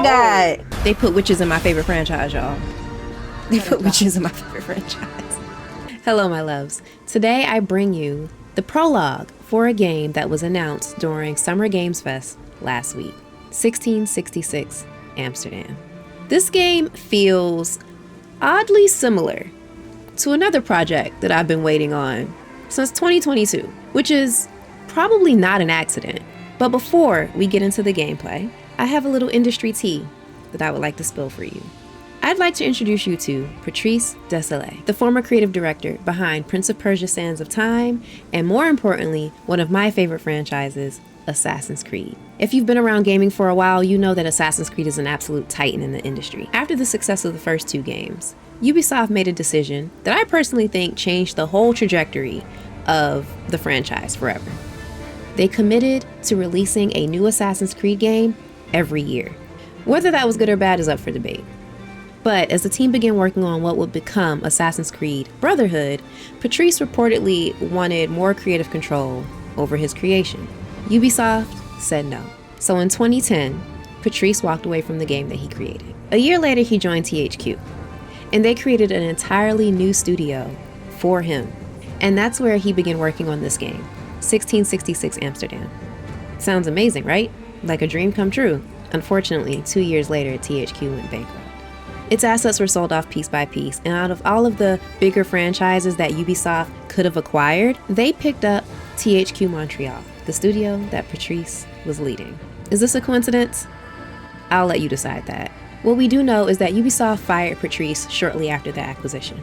my God. They put witches in my favorite franchise, y'all. They put witches in my favorite franchise. Hello, my loves. Today I bring you the prologue for a game that was announced during Summer Games Fest last week, 1666 Amsterdam. This game feels oddly similar to another project that I've been waiting on since 2022, which is probably not an accident. But before we get into the gameplay, I have a little industry tea that I would like to spill for you. I'd like to introduce you to Patrice Desilets, the former creative director behind Prince of Persia: Sands of Time, and more importantly, one of my favorite franchises, Assassin's Creed. If you've been around gaming for a while, you know that Assassin's Creed is an absolute titan in the industry. After the success of the first two games, Ubisoft made a decision that I personally think changed the whole trajectory of the franchise forever. They committed to releasing a new Assassin's Creed game every year. Whether that was good or bad is up for debate. But as the team began working on what would become Assassin's Creed Brotherhood, Patrice reportedly wanted more creative control over his creation. Ubisoft said no. So in 2010, Patrice walked away from the game that he created. A year later, he joined THQ, and they created an entirely new studio for him. And that's where he began working on this game, 1666 Amsterdam. Sounds amazing, right? Like a dream come true. Unfortunately, 2 years later, THQ went bankrupt. Its assets were sold off piece by piece, and out of all of the bigger franchises that Ubisoft could have acquired, they picked up THQ Montreal, the studio that Patrice was leading. Is this a coincidence? I'll let you decide that. What we do know is that Ubisoft fired Patrice shortly after the acquisition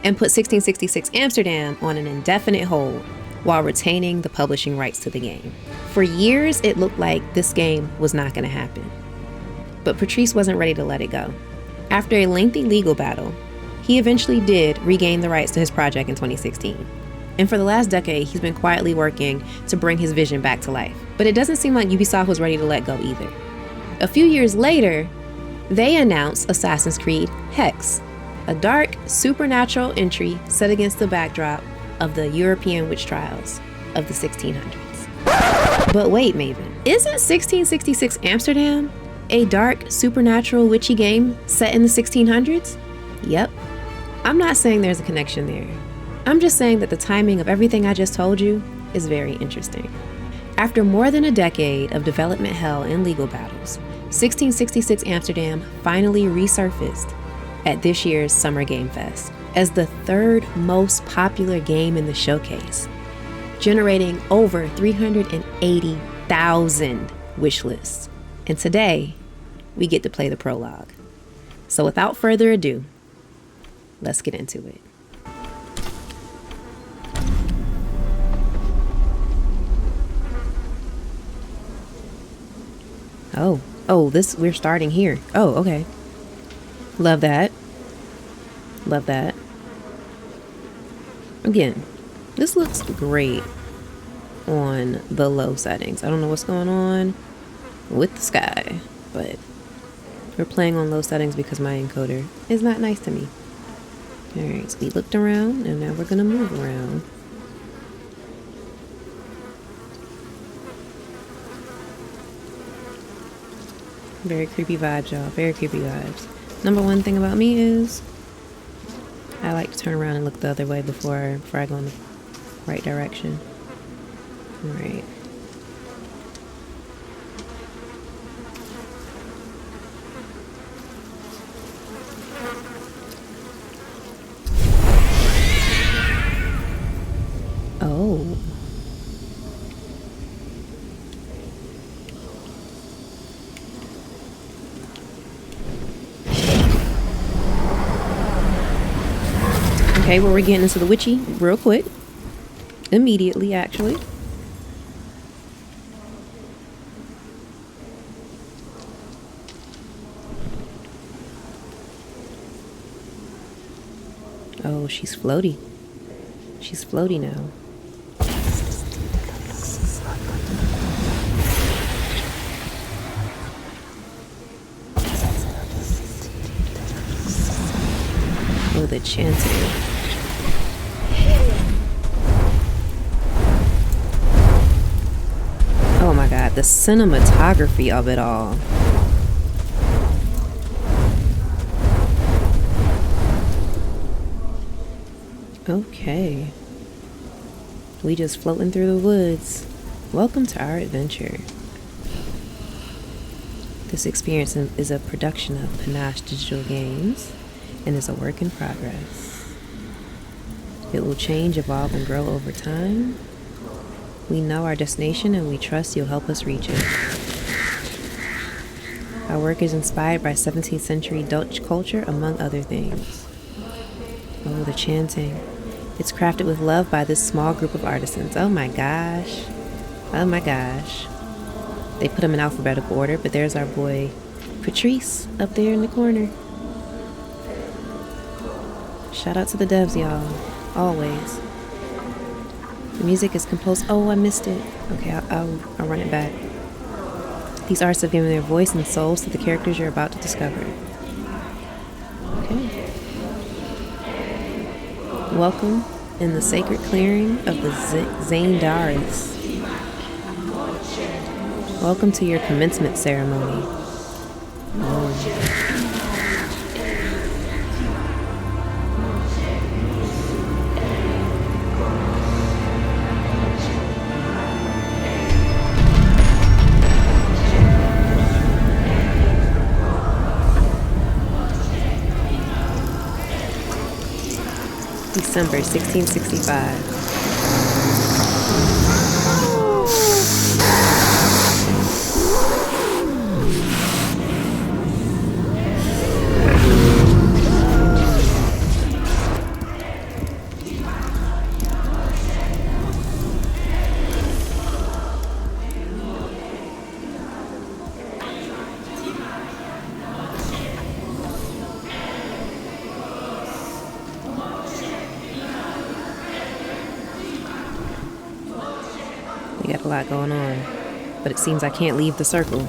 and put 1666 Amsterdam on an indefinite hold while retaining the publishing rights to the game. For years, it looked like this game was not going to happen. But Patrice wasn't ready to let it go. After a lengthy legal battle, he eventually did regain the rights to his project in 2016. And for the last decade, he's been quietly working to bring his vision back to life. But it doesn't seem like Ubisoft was ready to let go either. A few years later, they announced Assassin's Creed Hex, a dark, supernatural entry set against the backdrop of the European witch trials of the 1600s. But wait, Maven, isn't 1666 Amsterdam a dark, supernatural, witchy game set in the 1600s? Yep. I'm not saying there's a connection there. I'm just saying that the timing of everything I just told you is very interesting. After more than a decade of development hell and legal battles, 1666 Amsterdam finally resurfaced at this year's Summer Game Fest as the third most popular game in the showcase, generating over 380,000 wish lists. And today, we get to play the prologue. So without further ado, let's get into it. We're starting here. Oh, okay. Love that. Love that. Again, this looks great on the low settings. I don't know what's going on with the sky, but we're playing on low settings because my encoder is not nice to me. Alright, so we looked around and now we're gonna move around. Very creepy vibes, y'all. Very creepy vibes. Number one thing about me is I like to turn around and look the other way before I go in the right direction. Alright. Oh. Okay, well, we're getting into the witchy real quick. Immediately, actually. Oh, she's floaty. She's floaty now. Oh, the chanting. Oh my god, the cinematography of it all. Okay. We just floating through the woods. Welcome to our adventure. This experience is a production of Panache Digital Games and is a work in progress. It will change, evolve, and grow over time. We know our destination and we trust you'll help us reach it. Our work is inspired by 17th century Dutch culture, among other things. Oh, the chanting. It's crafted with love by this small group of artisans. Oh my gosh. Oh my gosh. They put them in alphabetical order, but there's our boy Patrice up there in the corner. Shout out to the devs, y'all. Always. The music is composed. Oh, I missed it. Okay, I'll run it back. These artists have given their voice and souls to the characters you're about to discover. Okay. Welcome in the sacred clearing of the Zaindaris. Welcome to your commencement ceremony. December 1665. We got a lot going on, but it seems I can't leave the circle.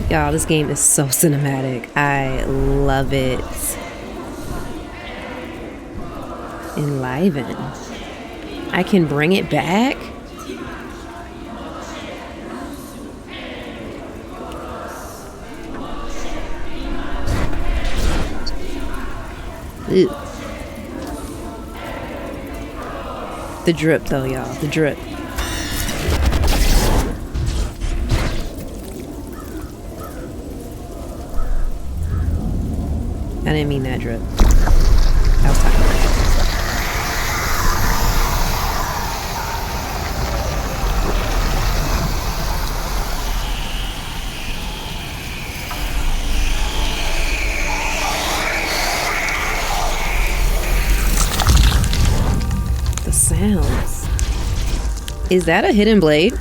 Y'all, this game is so cinematic. I love it. Enliven. I can bring it back? Ew. The drip though, y'all. The drip. I didn't mean that drip. I was talking about the sounds. Is that a hidden blade?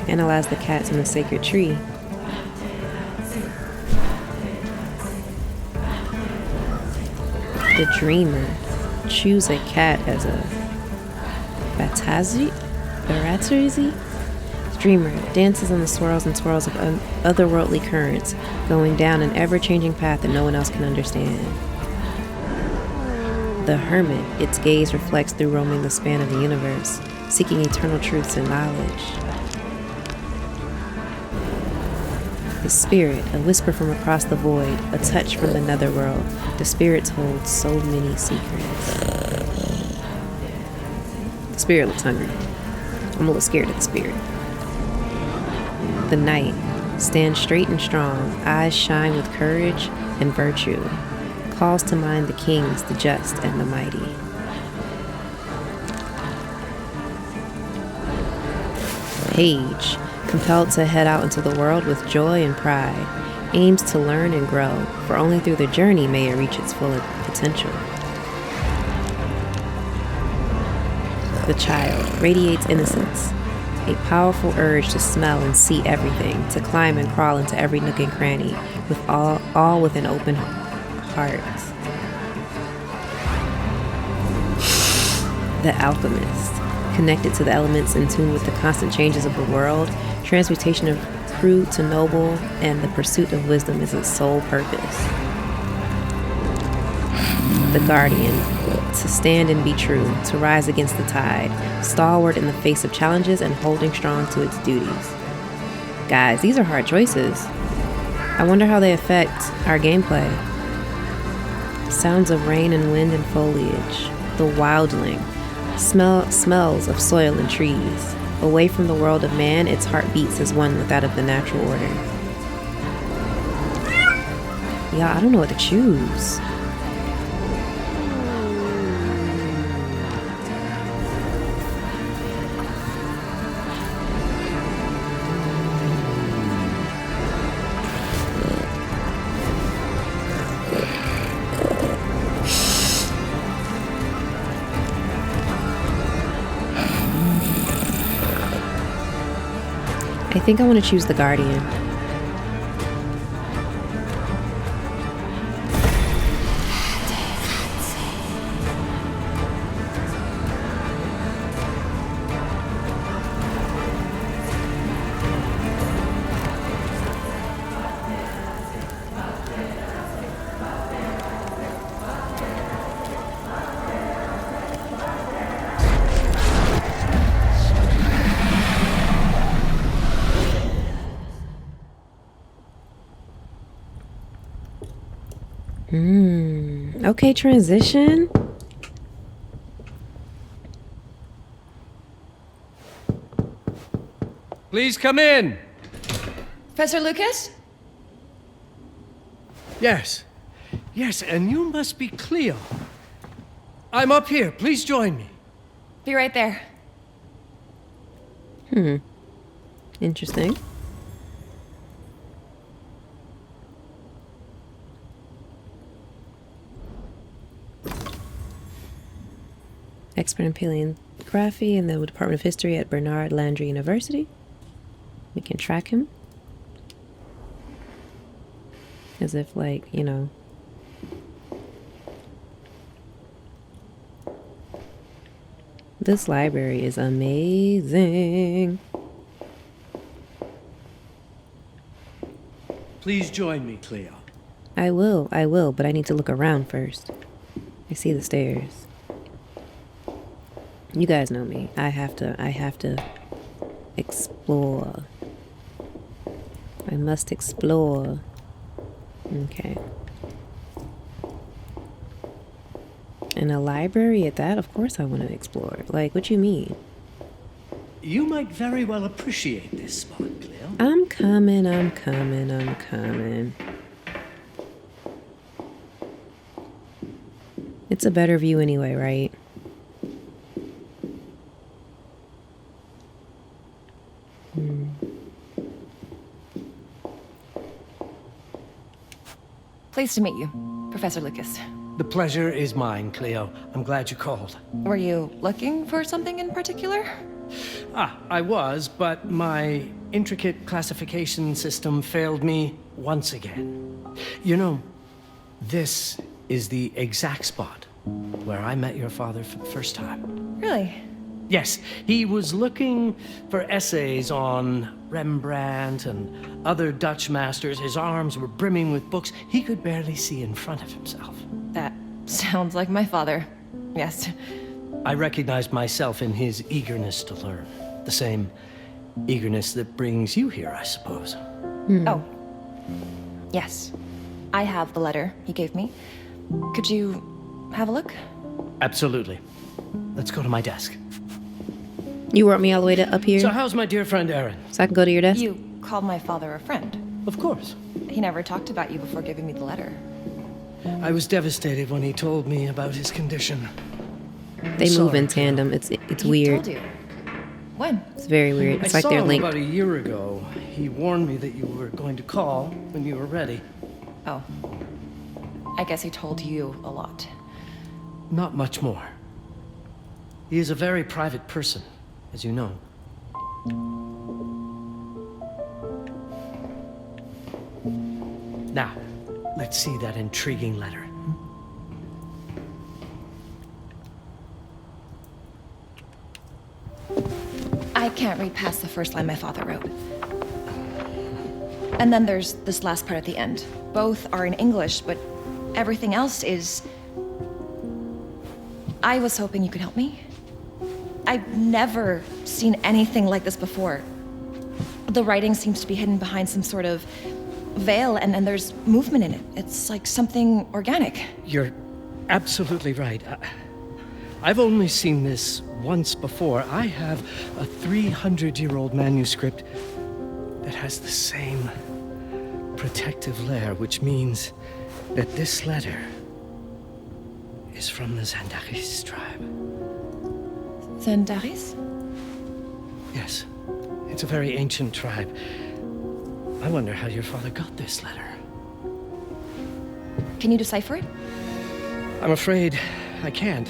Analyze the cats in the sacred tree. The dreamer. Choose a cat as a Baratsuri? Dreamer dances on the swirls and swirls of otherworldly currents, going down an ever-changing path that no one else can understand. The hermit. Its gaze reflects through roaming the span of the universe, seeking eternal truths and knowledge. The spirit, a whisper from across the void, a touch from the netherworld. The spirits hold so many secrets. The spirit looks hungry. I'm a little scared of the spirit. The knight, stands straight and strong, eyes shine with courage and virtue. Calls to mind the kings, the just, and the mighty. Page, compelled to head out into the world with joy and pride, aims to learn and grow, for only through the journey may it reach its full potential. The child radiates innocence, a powerful urge to smell and see everything, to climb and crawl into every nook and cranny, with all with an open heart. The alchemist, connected to the elements, in tune with the constant changes of the world. Transmutation of crude to noble, and the pursuit of wisdom is its sole purpose. The guardian, to stand and be true, to rise against the tide, stalwart in the face of challenges and holding strong to its duties. Guys, these are hard choices. I wonder how they affect our gameplay. Sounds of rain and wind and foliage. The wildling. Smells of soil and trees. Away from the world of man, its heart beats as one with that of the natural order. Yeah, I don't know what to choose. I think I want to choose the Guardian. Okay, transition. Please come in. Professor Lucas? Yes. Yes, and you must be Cleo. I'm up here. Please join me. Be right there. Interesting. Expert in paleography in the Department of History at Bernard Landry University. We can track him. As if, like, you know. This library is amazing. Please join me, Cleo. I will, but I need to look around first. I see the stairs. You guys know me. I have to explore. I must explore. Okay. In a library at that? Of course I want to explore. Like, what you mean? You might very well appreciate this spot, Cleo. I'm coming. It's a better view anyway, right? Pleased to meet you, Professor Lucas. The pleasure is mine, Cleo. I'm glad you called. Were you looking for something in particular? I was, but my intricate classification system failed me once again. You know, this is the exact spot where I met your father for the first time. Really? Yes, he was looking for essays on Rembrandt and other Dutch masters. His arms were brimming with books. He could barely see in front of himself. That sounds like my father. Yes. I recognized myself in his eagerness to learn. The same eagerness that brings you here, I suppose. Oh. Yes. I have the letter he gave me. Could you have a look? Absolutely. Let's go to my desk. You brought me all the way to up here So how's my dear friend Aaron? so I can go to your desk? You called my father a friend. Of course. He never talked about you before giving me the letter. I was devastated when he told me about his condition. They move in Sorry, tandem. It's He weird. told you. When? It's very weird. It's I like saw they're him linked. about a year ago. He warned me that you were going to call when you were ready. Oh. I guess he told you a lot. Not much more. He is a very private person, as you know. Now, let's see that intriguing letter. can't read past the first line my father wrote. And then there's this last part at the end. Both are in English, but everything else is... I was hoping you could help me. I've never seen anything like this before. The writing seems to be hidden behind some sort of veil, and there's movement in it. It's like something organic. You're absolutely right. I've only seen this once before. I have a 300-year-old manuscript that has the same protective layer, which means that this letter is from the Zandaris tribe. Zandaris? Yes. It's a very ancient tribe. I wonder how your father got this letter. Can you decipher it? I'm afraid I can't.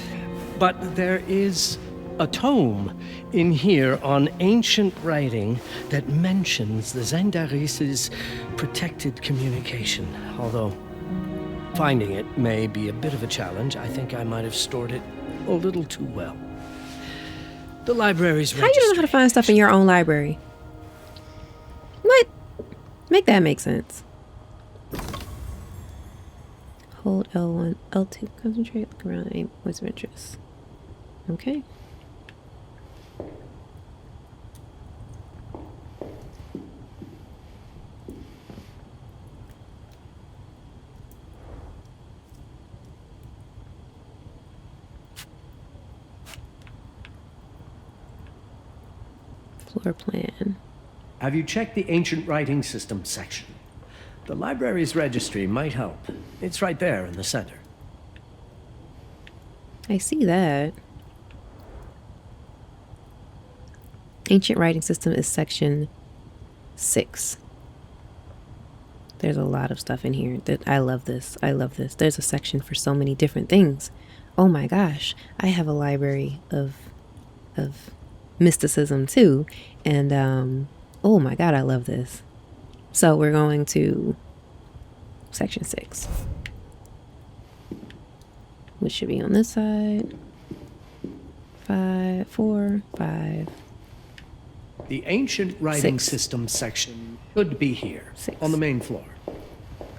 But there is a tome in here on ancient writing that mentions the Zandaris' protected communication. Although finding it may be a bit of a challenge. I think I might have stored it a little too well. The library's registry. How you don't know how to find stuff in your own library? What? Make that make sense. Hold L1, L2, concentrate, look around, aim, points of interest. Okay. Floor plan. Have you checked the ancient writing system section? The library's registry might help. It's right there in the center. I see that. Ancient writing system is section 6. There's a lot of stuff in here that I love this. I love this. There's a section for so many different things. Oh my gosh. I have a library of mysticism too. And oh my god, I love this. So we're going to section 6, which should be on this side. 5, 4, 5. The ancient writing 6. system section should be here 6. on the main floor.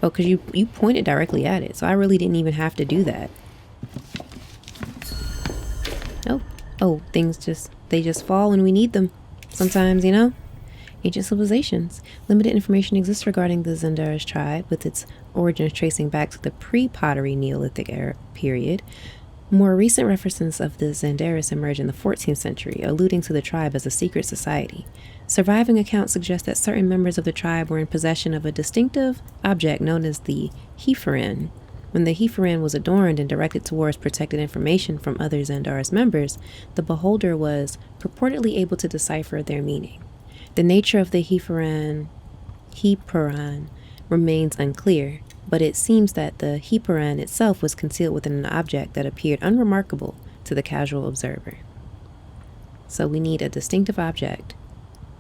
Oh, because you pointed directly at it, so I really didn't even have to do that. Oh, things they just fall when we need them. Sometimes, you know? Ancient civilizations. Limited information exists regarding the Zandaris tribe, with its origins tracing back to the pre-pottery Neolithic era period. More recent references of the Zandaris emerge in the 14th century, alluding to the tribe as a secret society. Surviving accounts suggest that certain members of the tribe were in possession of a distinctive object known as the Heiferin. When the Heiferin was adorned and directed towards protected information from other Zandaris members, the beholder was purportedly able to decipher their meaning. The nature of the Heiferin remains unclear, but it seems that the Heiferin itself was concealed within an object that appeared unremarkable to the casual observer. So we need a distinctive object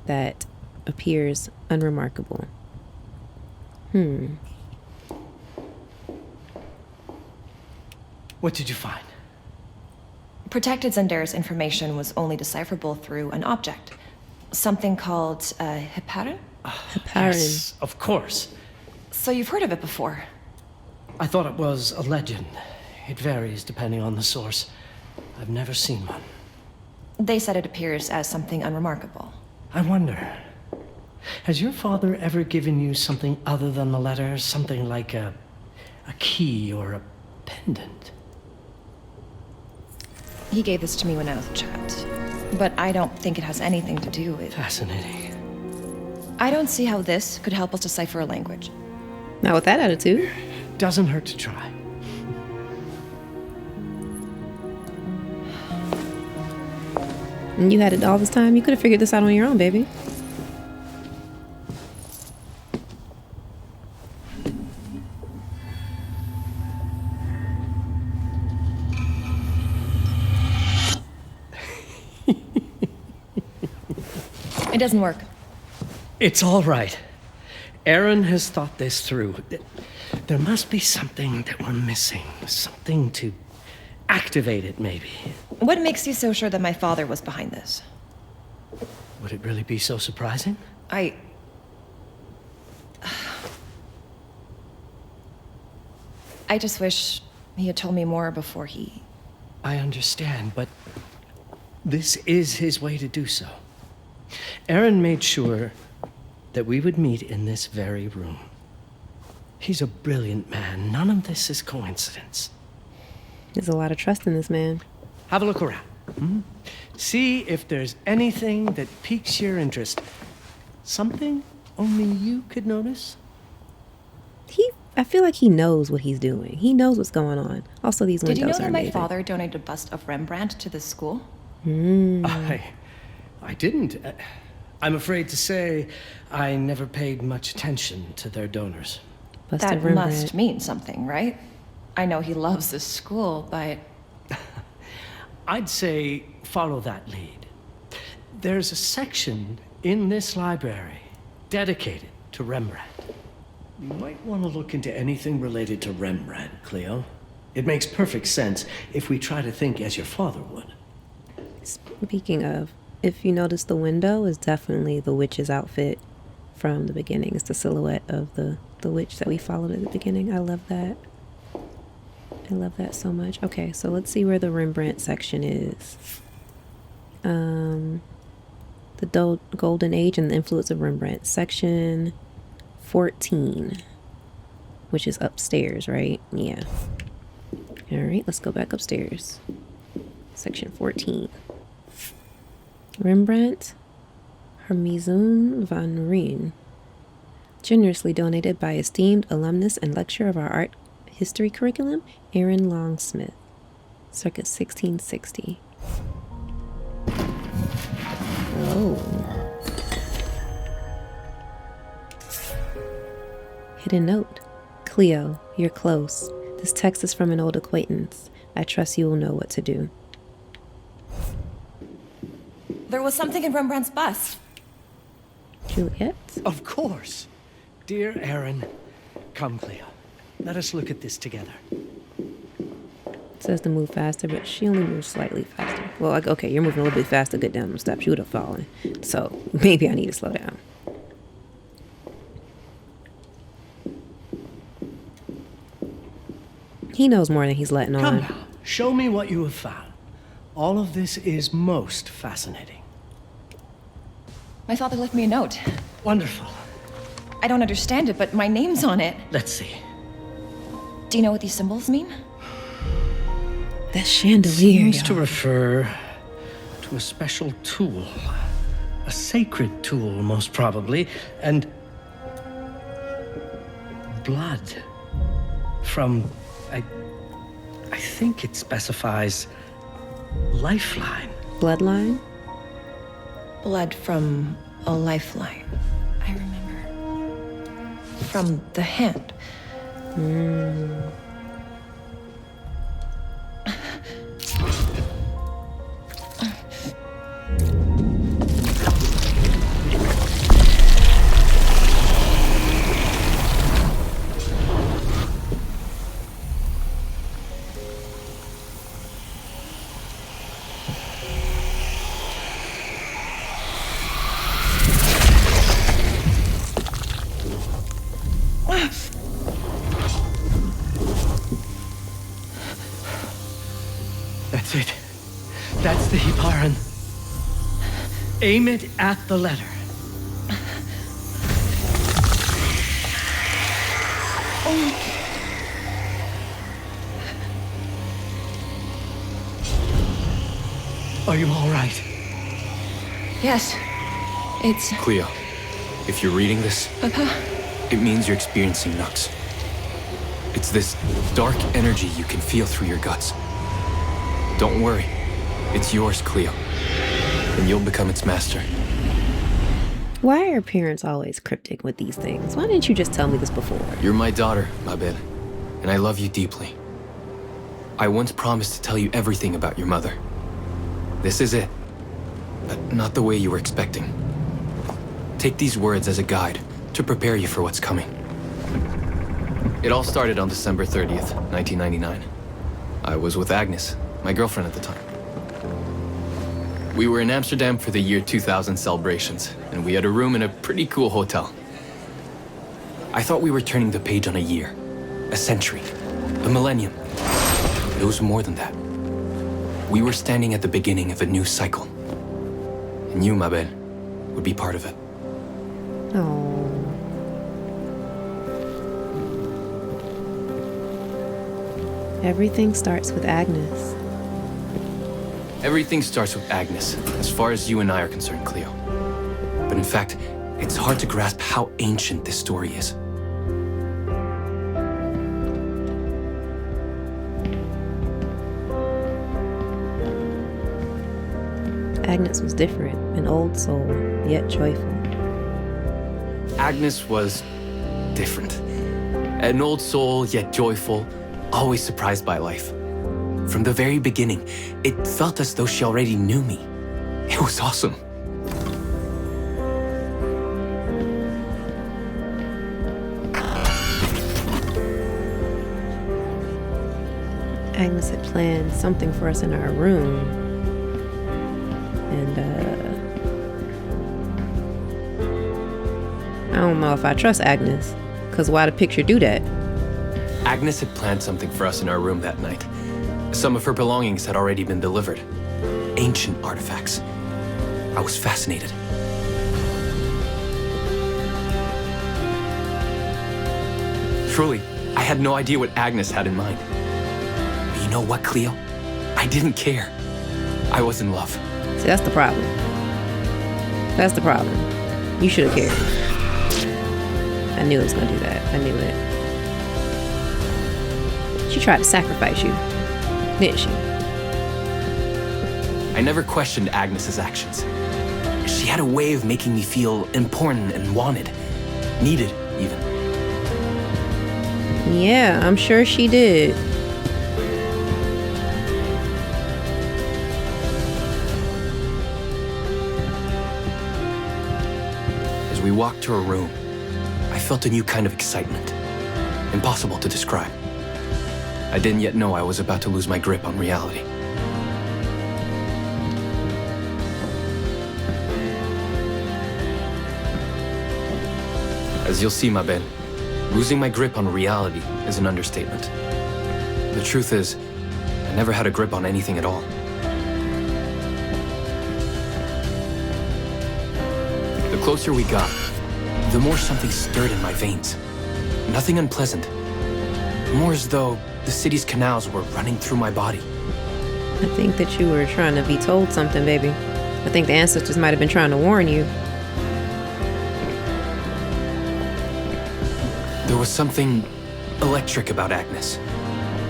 that appears unremarkable. What did you find? Protected Zandaris information was only decipherable through an object. Something called Heiferin? Heiferin. Yes, of course. So you've heard of it before? I thought it was a legend. It varies depending on the source. I've never seen one. They said it appears as something unremarkable. I wonder, has your father ever given you something other than the letter? Something like a key or a pendant? He gave this to me when I was a child. But I don't think it has anything to do with... Fascinating. I don't see how this could help us decipher a language. Not with that attitude. Doesn't hurt to try. And you had it all this time? You could have figured this out on your own, baby. It doesn't work. It's all right. Aaron has thought this through. There must be something that we're missing. Something to activate it, maybe. What makes you so sure that my father was behind this? Would it really be so surprising? I just wish he had told me more before he... I understand, but this is his way to do so. Aaron made sure that we would meet in this very room. He's a brilliant man. None of this is coincidence. There's a lot of trust in this man. Have a look around. See if there's anything that piques your interest. Something only you could notice? I feel like he knows what he's doing. He knows what's going on. Also, these windows Did you know are that my amazing. father donated a bust of Rembrandt to this school? I didn't. I'm afraid to say I never paid much attention to their donors. Bust That of Rembrandt. must mean something, right? I know he loves this school, but... I'd say follow that lead. There's a section in this library dedicated to Rembrandt. You might want to look into anything related to Rembrandt, Cleo. It makes perfect sense if we try to think as your father would. Speaking of, if you notice, the window is definitely the witch's outfit from the beginning. It's the silhouette of the witch that we followed at the beginning. I love that. I love that so much. Okay, so let's see where the Rembrandt section is. The Golden Age and the Influence of Rembrandt. Section 14, which is upstairs, right? Yeah. All right, let's go back upstairs. Section 14. Rembrandt Hermizon van Rijn. Generously donated by esteemed alumnus and lecturer of our art history curriculum, Aaron Longsmith. Circa 1660. Oh. Hidden note. Cleo, you're close. This text is from an old acquaintance. I trust you will know what to do. There was something in Rembrandt's bust. Juliet? Of course. Dear Aaron, come, Cleo. Let us look at this together. It says to move faster, but she only moves slightly faster. Well, like, okay, you're moving a little bit faster. Get down them steps. You would have fallen. So maybe I need to slow down. He knows more than he's letting Come on. now, show me what you have found. All of this is most fascinating. My father left me a note. Wonderful. I don't understand it, but my name's on it. Let's see. Do you know what these symbols mean? That chandelier. Seems to y'all. refer to a special tool. A sacred tool, most probably. And blood. From, I think it specifies lifeline. Bloodline? Blood from a lifeline. I remember. From the hand. That's it. That's the Hiparan. Aim it at the letter. Are you all right? Yes. It's... Cleo, if you're reading this, it means you're experiencing Nux. It's this dark energy you can feel through your guts. Don't worry. It's yours, Cleo. And you'll become its master. Why are parents always cryptic with these things? Why didn't you just tell me this before? You're my daughter, ma belle, and I love you deeply. I once promised to tell you everything about your mother. This is it, but not the way you were expecting. Take these words as a guide to prepare you for what's coming. It all started on December 30th, 1999. I was with Agnes, my girlfriend at the time. We were in Amsterdam for the year 2000 celebrations, and we had a room in a pretty cool hotel. I thought we were turning the page on a year, a century, a millennium. But it was more than that. We were standing at the beginning of a new cycle. And you, Mabel, would be part of it. Oh. Everything starts with Agnes. Everything starts with Agnes, as far as you and I are concerned, Cleo. But in fact, it's hard to grasp how ancient this story is. Agnes was different, an old soul, yet joyful. Agnes was different. An old soul, yet joyful, always surprised by life. From the very beginning, it felt as though she already knew me. It was awesome. Agnes had planned something for us in our room. And, I don't know if I trust Agnes, because why the picture do that? Agnes had planned something for us in our room that night. Some of her belongings had already been delivered. Ancient artifacts. I was fascinated. Truly, I had no idea what Agnes had in mind. But you know what, Cleo? I didn't care. I was in love. See, that's the problem. That's the problem. You should have cared. I knew it was gonna do that. I knew it. She tried to sacrifice you, didn't she? I never questioned Agnes's actions. She had a way of making me feel important and wanted. Needed, even. Yeah, I'm sure she did. As we walked to her room, I felt a new kind of excitement. Impossible to describe. I didn't yet know I was about to lose my grip on reality. As you'll see, Mabel, losing my grip on reality is an understatement. The truth is, I never had a grip on anything at all. The closer we got, the more something stirred in my veins. Nothing unpleasant. More as though the city's canals were running through my body. I think that you were trying to be told something, baby. I think the ancestors might have been trying to warn you. There was something electric about Agnes.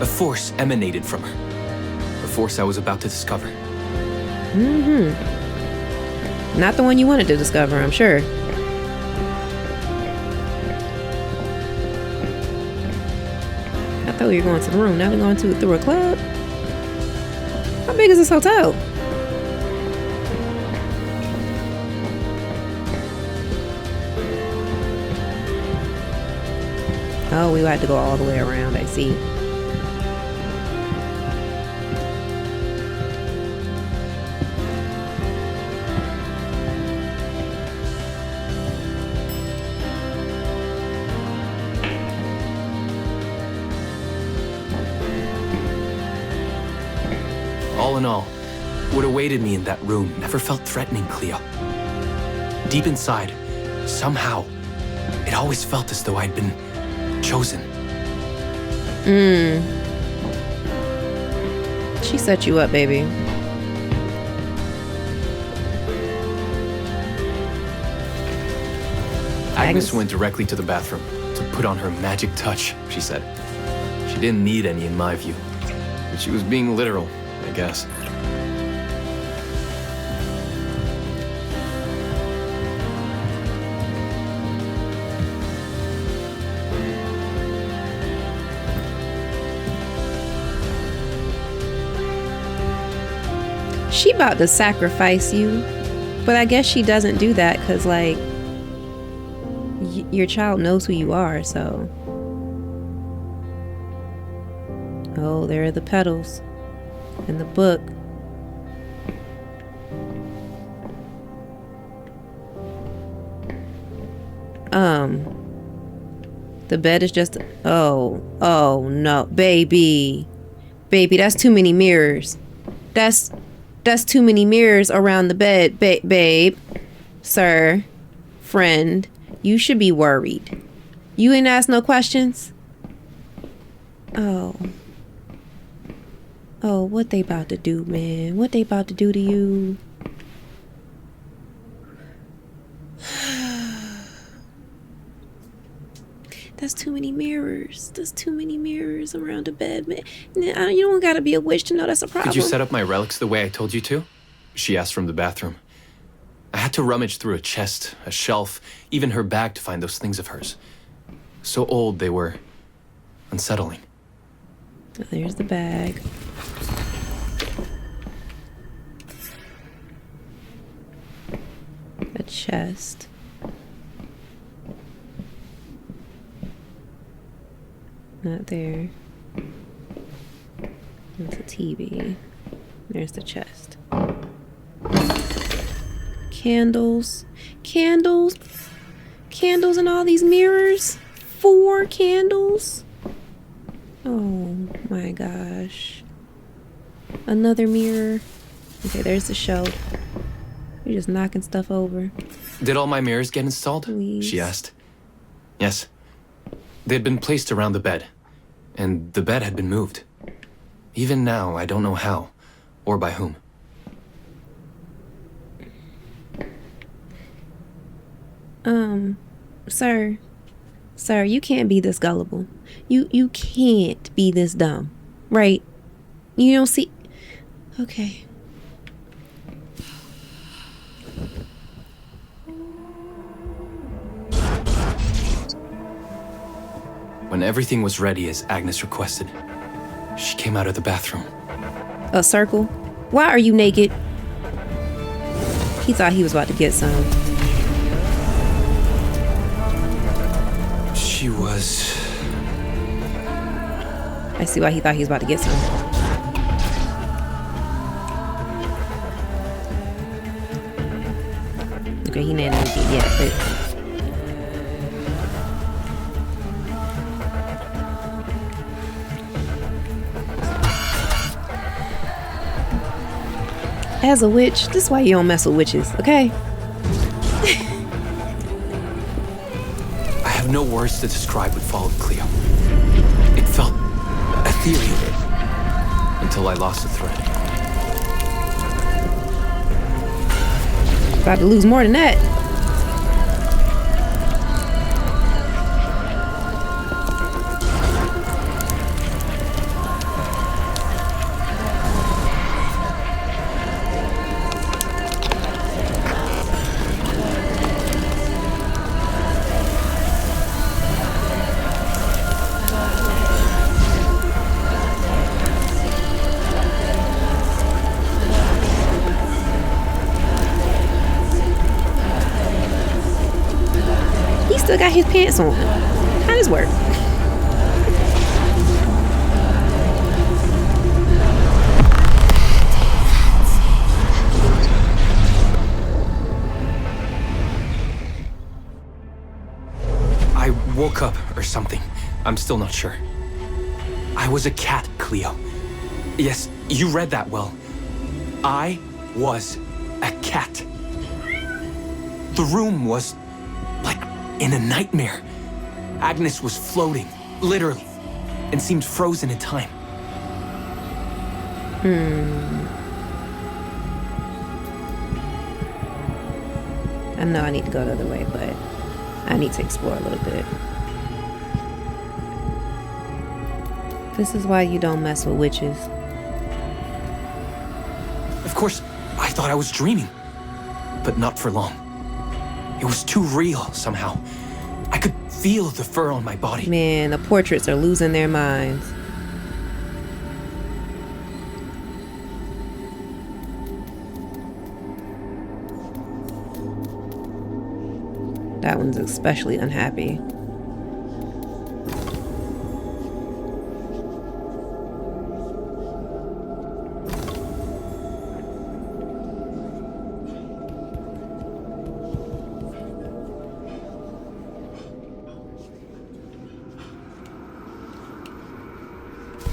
A force emanated from her. A force I was about to discover. Mm-hmm. Not the one you wanted to discover, I'm sure. I thought we were going to the room. Now we're going through a club. How big is this hotel? Oh, we had to go all the way around, I see. All in all, what awaited me in that room never felt threatening, Cleo. Deep inside, somehow, it always felt as though I'd been chosen. She set you up, baby. Agnes went directly to the bathroom to put on her magic touch, she said. She didn't need any in my view, but she was being literal, I guess. She about to sacrifice you, but I guess she doesn't do that because, like, your child knows who you are, so. Oh, there are the petals and the book. The bed is just... Oh no. Baby, that's too many mirrors. That's too many mirrors around the bed. Babe. Sir. Friend. You should be worried. You ain't ask no questions? Oh, what they about to do, man? What they about to do to you? That's too many mirrors. There's too many mirrors around the bed, man. Nah, you don't gotta be a witch to know that's a problem. Did you set up my relics the way I told you to? She asked from the bathroom. I had to rummage through a chest, a shelf, even her bag to find those things of hers. So old they were unsettling. There's the bag. A chest. Not there. That's a TV. There's the chest. Candles. Candles in all these mirrors. 4 candles. Oh my gosh. Another mirror. Okay, there's the shelf. You're just knocking stuff over. Did all my mirrors get installed? Please. She asked. Yes. They'd been placed around the bed, and the bed had been moved. Even now, I don't know how, or by whom. Sir, you can't be this gullible. You can't be this dumb, right? You don't see... Okay. When everything was ready as Agnes requested, she came out of the bathroom. A circle? Why are you naked? He thought he was about to get some. She was... I see why he thought he was about to get some. Okay, he ain't naked yet, but... As a witch, this is why you don't mess with witches, okay? I have no words to describe what followed, Cleo. It felt ethereal until I lost the thread. About to lose more than that. Still got his pants on. How does this work? I woke up or something. I'm still not sure. I was a cat, Cleo. Yes, you read that well. I was a cat. The room was like in a nightmare. Agnes was floating, literally, and seemed frozen in time. I know I need to go the other way, but I need to explore a little bit. This is why you don't mess with witches. Of course, I thought I was dreaming, but not for long. It was too real somehow. I could feel the fur on my body. Man, the portraits are losing their minds. That one's especially unhappy.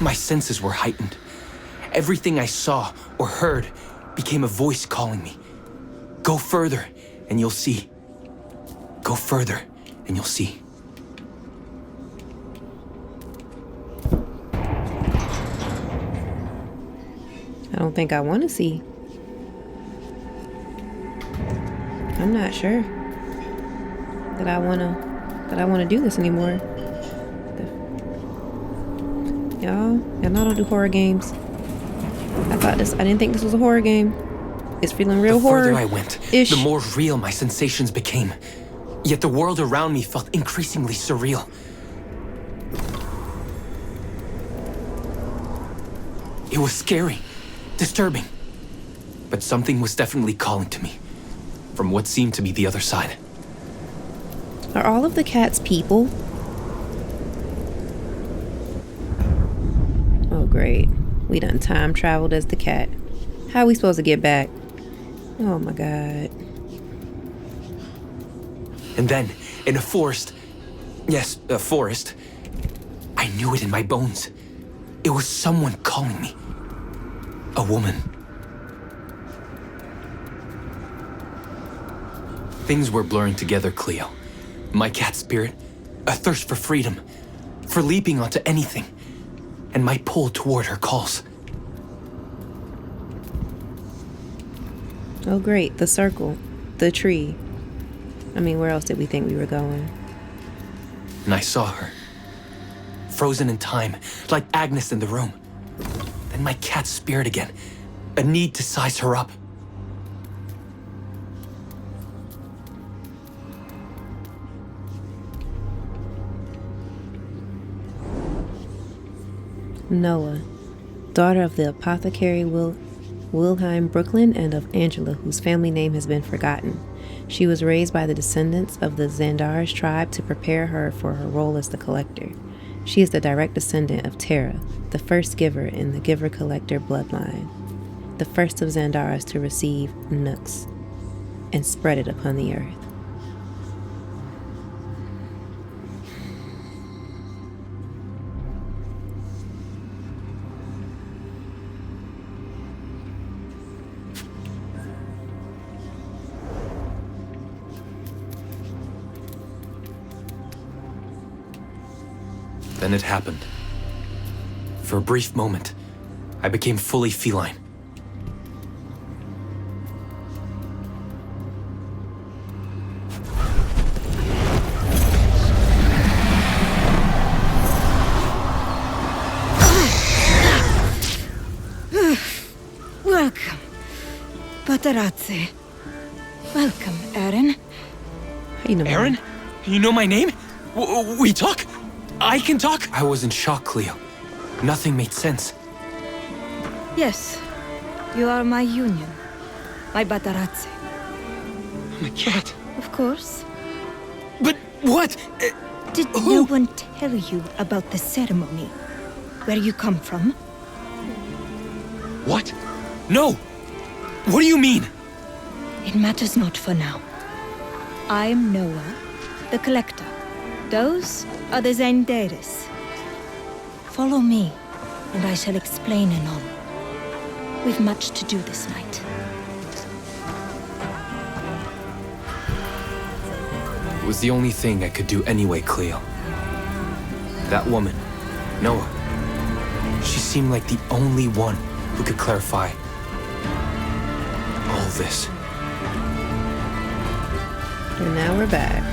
My senses were heightened. Everything I saw or heard became a voice calling me. Go further, and you'll see. Go further, and you'll see. I don't think I want to see. I'm not sure that I want to do this anymore. Y'all know I don't do horror games. I didn't think this was a horror game. It's feeling real horror. The further I went, the more real my sensations became. Yet the world around me felt increasingly surreal. It was scary, disturbing. But something was definitely calling to me, from what seemed to be the other side. Are all of the cats people? Oh, great. We done time traveled as the cat. How are we supposed to get back? Oh my god. And then, in a forest, yes, a forest, I knew it in my bones. It was someone calling me. A woman. Things were blurring together, Cleo. My cat spirit, a thirst for freedom, for leaping onto anything, and my pull toward her calls. Oh great, the circle, the tree. I mean, where else did we think we were going? And I saw her, frozen in time, like Agnes in the room. Then my cat's spirit again, a need to size her up. Noah, daughter of the apothecary Wilhelm Brooklyn and of Angela, whose family name has been forgotten. She was raised by the descendants of the Xandar's tribe to prepare her for her role as the collector. She is the direct descendant of Terra, the first giver in the giver-collector bloodline, the first of Xandars to receive Nux and spread it upon the earth. Then it happened. For a brief moment, I became fully feline. Welcome, Patrice. Welcome, Aaron. How you know? Aaron? You know my name? We talk? I can talk? I was in shock, Cleo. Nothing made sense. Yes, you are my union, my Patrice. My cat. Of course. But what? Did no one tell you about the ceremony? Where you come from? What? No! What do you mean? It matters not for now. I'm Noah, the collector. Those are the Xandaris. Follow me, and I shall explain anon. We've much to do this night. It was the only thing I could do anyway, Cleo. That woman, Noah, she seemed like the only one who could clarify all this. And now we're back.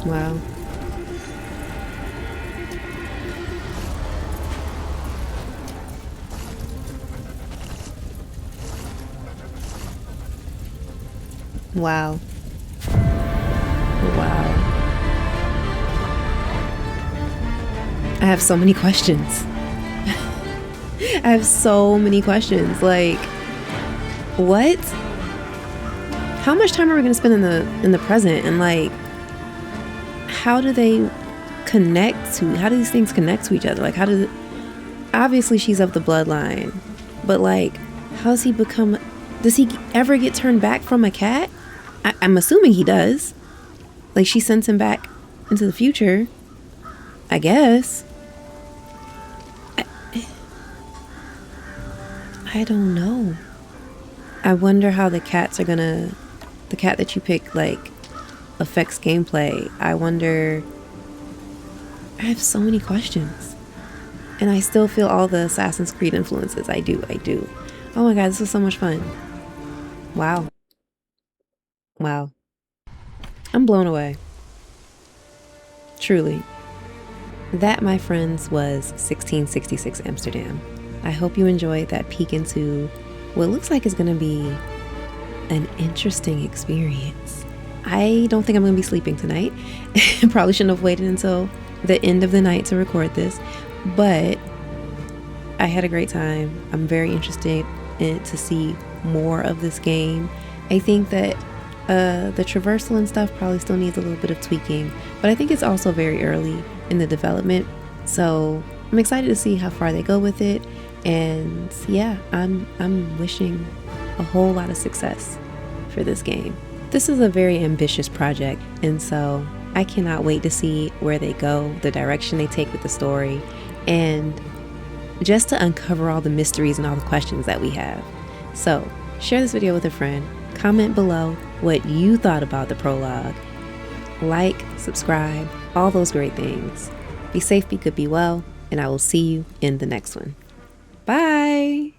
Wow. Wow. Wow. I have so many questions. I have so many questions. Like, what? How much time are we going to spend in the present? And like, how do they connect to? How do these things connect to each other? Like, how do obviously she's of the bloodline, but like, how's he become, does he ever get turned back from a cat? I'm assuming he does. Like, she sends him back into the future, I guess. I don't know. I wonder how the cats are gonna, the cat that you pick, like, affects gameplay. I wonder, I have so many questions. And I still feel all the Assassin's Creed influences. I do. Oh my god, this was so much fun. Wow. Wow. I'm blown away. Truly. That, my friends, was 1666 Amsterdam. I hope you enjoyed that peek into what looks like is going to be an interesting experience. I don't think I'm going to be sleeping tonight. Probably shouldn't have waited until the end of the night to record this, but I had a great time. I'm very interested to see more of this game. I think that the traversal and stuff probably still needs a little bit of tweaking, but I think it's also very early in the development, so I'm excited to see how far they go with it. And yeah, I'm wishing a whole lot of success for this game. This is a very ambitious project, and so I cannot wait to see where they go, the direction they take with the story, and just to uncover all the mysteries and all the questions that we have. So share this video with a friend, comment below what you thought about the prologue, like, subscribe, all those great things. Be safe, be good, be well, and I will see you in the next one. Bye!